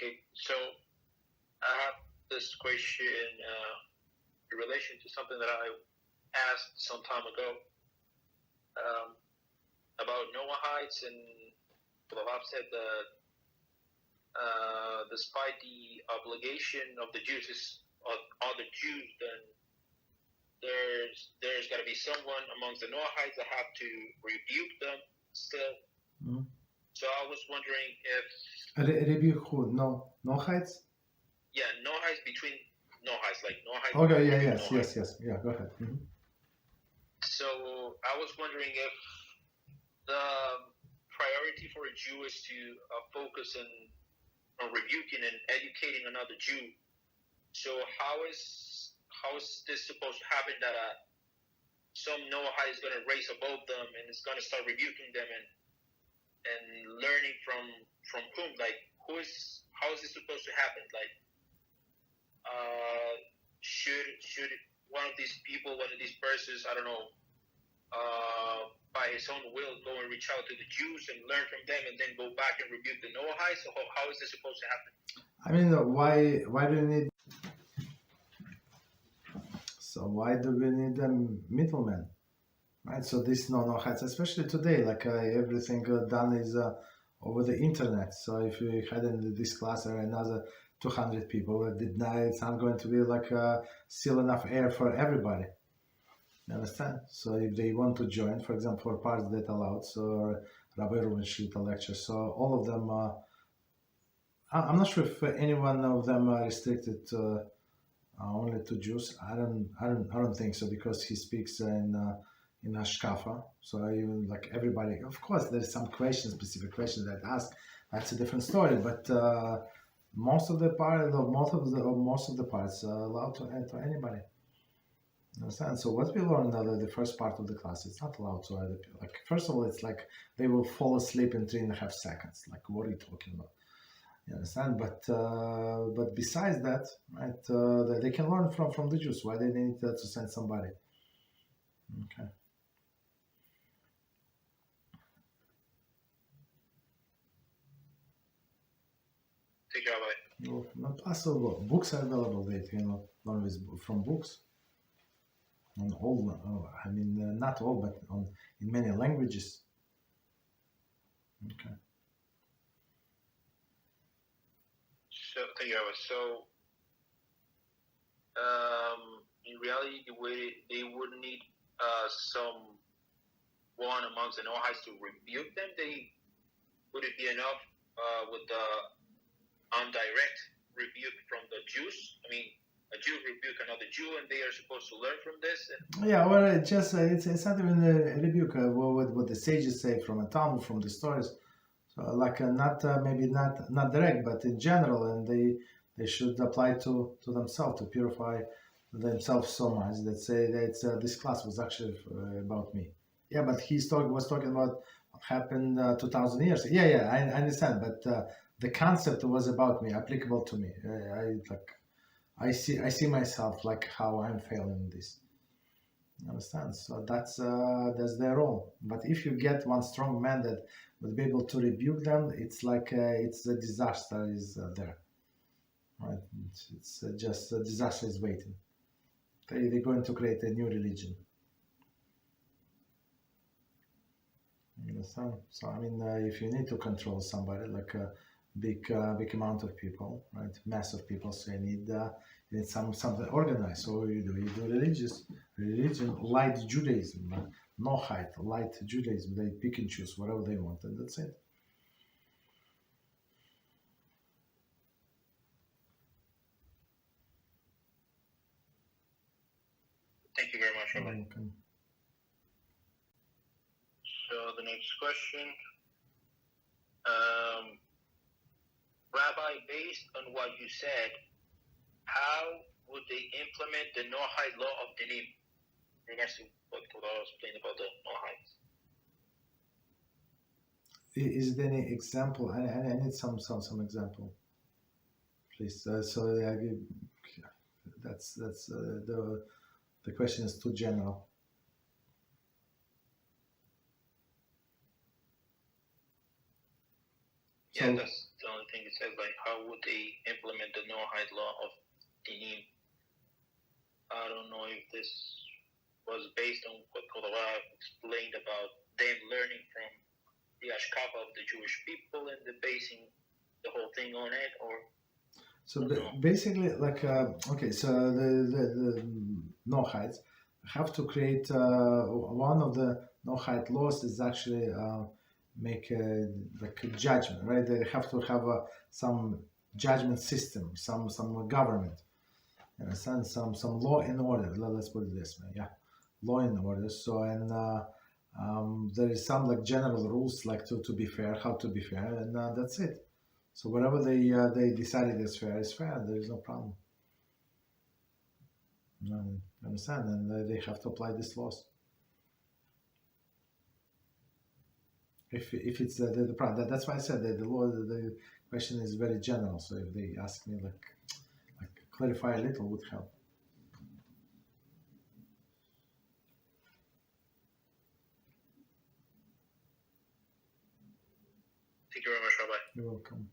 Okay, so I have this question in relation to something that I asked some time ago about Noahides, and LevLeib said that despite the obligation of the Jews of other Jews, then there's got to be someone amongst the Noahides that have to rebuke them still. Mm. So I was wondering if Rebuke who? Noachides? Yeah, Noahides between Noahides, like Noahides. Okay, yes. Yeah, go ahead. Mm-hmm. So I was wondering if the priority for a Jew is to focus on rebuking and educating another Jew. So how is this supposed to happen that some Noahide is going to raise above them and is going to start rebuking them and learning from whom? Like, how is this supposed to happen? Like, should one of these people, one of these persons, I don't know, by his own will go and reach out to the Jews and learn from them and then go back and rebuke the Noahides? So how is this supposed to happen? I mean, why do you need? So why do we need a middleman, right? So this Noahides, especially today, like everything done is over the internet. So if we had in this class another 200 people, it's not going to be like still enough air for everybody. You understand? So if they want to join, for example, for parts that allowed, so Rabbi Reuven should a lecture. So all of them, I'm not sure if any one of them are restricted only to Jews. I don't think so, because he speaks in Hashkafa. So even like everybody, of course, there's some questions, specific questions that ask. That's a different story. But most of the parts allowed to enter anybody. Understand? So what we learned the first part of the class, it's not allowed to other people. Like, first of all, it's like they will fall asleep in 3.5 seconds. Like, what are you talking about? You understand? But besides that, right, they can learn from the Jews. Why they need to send somebody? Okay. Thank you, Rabbi. Well, not possible. Books are available. They can learn with from books. On all, I mean, not all, but in many languages. Okay. So, thank you, Rabbi. So, in reality, they would need someone amongst the Noahides to rebuke them. Would it be enough with the indirect rebuke from the Jews? I mean, a Jew rebuke another Jew, and they are supposed to learn from this. Yeah, well, it's not even a rebuke. What the sages say from a Talmud, from the stories. So, like maybe not direct, but in general, and they should apply to themselves to purify themselves so much that say that this class was actually about me. Yeah, but was talking about what happened 2,000 years. Yeah, I understand, but the concept was about me, applicable to me. I see myself like how I'm failing in this. You understand? So that's their role. But if you get one strong man that would be able to rebuke them, it's like it's a disaster is there. Right? It's just a disaster is waiting. They're going to create a new religion. You understand? So I mean, if you need to control somebody, like a big amount of people, right? Mass of people, so you need something organized. So you do religion, light Judaism, Noahide, light Judaism. They pick and choose whatever they want, and that's it. Thank you very much, Rabbi. Okay. So the next question, Rabbi, based on what you said, how would they implement the Noahide law of Dinim in regards to what I was explaining about the Noahides? Is there any example? I need some example, please. So that's the question is too general. Yeah, So, the only thing it says, like, how would they implement the Noahide law of Dinim? I don't know if this was based on what Torah explained about them learning from the Hashkafa of the Jewish people and the basing the whole thing on it, or so basically, like okay, so the Noachides have to create one of the Noahide laws is actually make like a judgment, right? They have to have some judgment system, some government, in a sense, some law and order. Let's put it this way, yeah, law and order. So and there is some like general rules, like to be fair, how to be fair, and that's it. So whatever they decided is fair. There is no problem. Understand? And they have to apply these laws. If it's the problem, that's why I said that the law. The question is very general. So if they ask me like clarify a little would help. thank you very much, Rabbi. You're welcome.